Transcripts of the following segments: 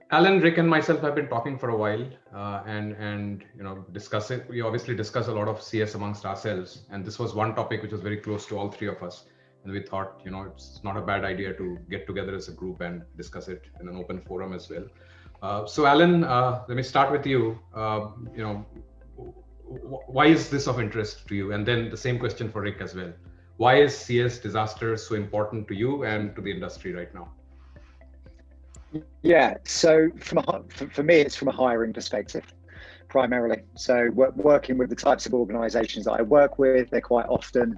Alan, Rick, and myself have been talking for a while, and discuss it. We obviously discuss a lot of CS amongst ourselves, and this was one topic which was very close to all three of us. And we thought, it's not a bad idea to get together as a group and discuss it in an open forum as well. So, Alan, let me start with you. Why is this of interest to you? And then the same question for Rick as well. Why is CS disaster so important to you and to the industry right now? Yeah, so for me, it's from a hiring perspective, primarily. So working with the types of organizations that I work with, they're quite often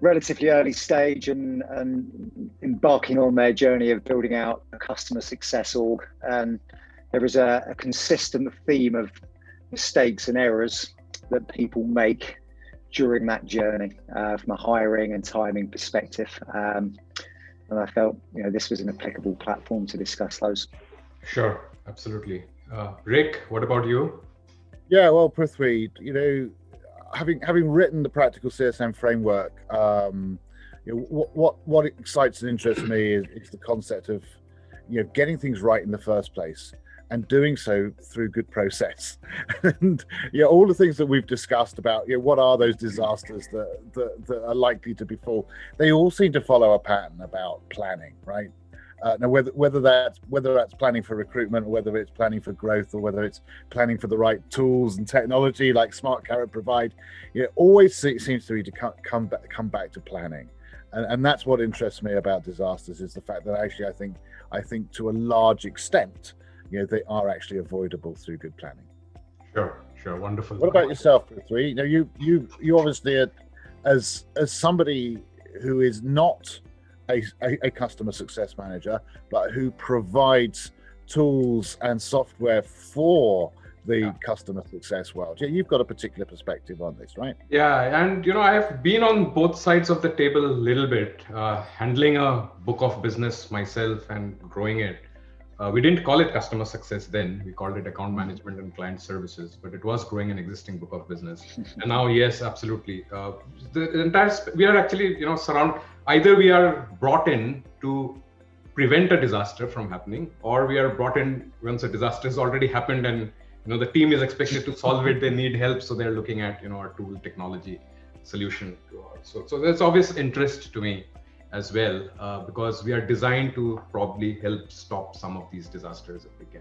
relatively early stage and embarking on their journey of building out a customer success org. And there is a consistent theme of mistakes and errors that people make during that journey from a hiring and timing perspective. And I felt, this was an applicable platform to discuss those. Sure, absolutely. Rick, what about you? Yeah, well, Prithvi, having written the practical CSM framework, what excites and interests me is the concept of, getting things right in the first place and doing so through good process. And all the things that we've discussed about, what are those disasters that are likely to befall, they all seem to follow a pattern about planning, right? Now, whether that's planning for recruitment, or whether it's planning for growth, or whether it's planning for the right tools and technology like Smart Carrot provide, always seems to be to come back to planning, and that's what interests me about disasters, is the fact that actually I think to a large extent, they are actually avoidable through good planning. Sure, wonderful. What about yourself, Prithvi? You obviously, as somebody who is not a customer success manager, but who provides tools and software for the customer success world. You've got a particular perspective on this, right? Yeah, and I've been on both sides of the table a little bit, handling a book of business myself and growing it. We didn't call it customer success then. We called it account management and client services, but it was growing an existing book of business. And now, yes, absolutely. The entire, we are actually, either we are brought in to prevent a disaster from happening, or we are brought in once a disaster has already happened and, the team is expected to solve it. They need help. So they're looking at, our tool technology solution. So that's obvious interest to me as well, because we are designed to probably help stop some of these disasters if we can.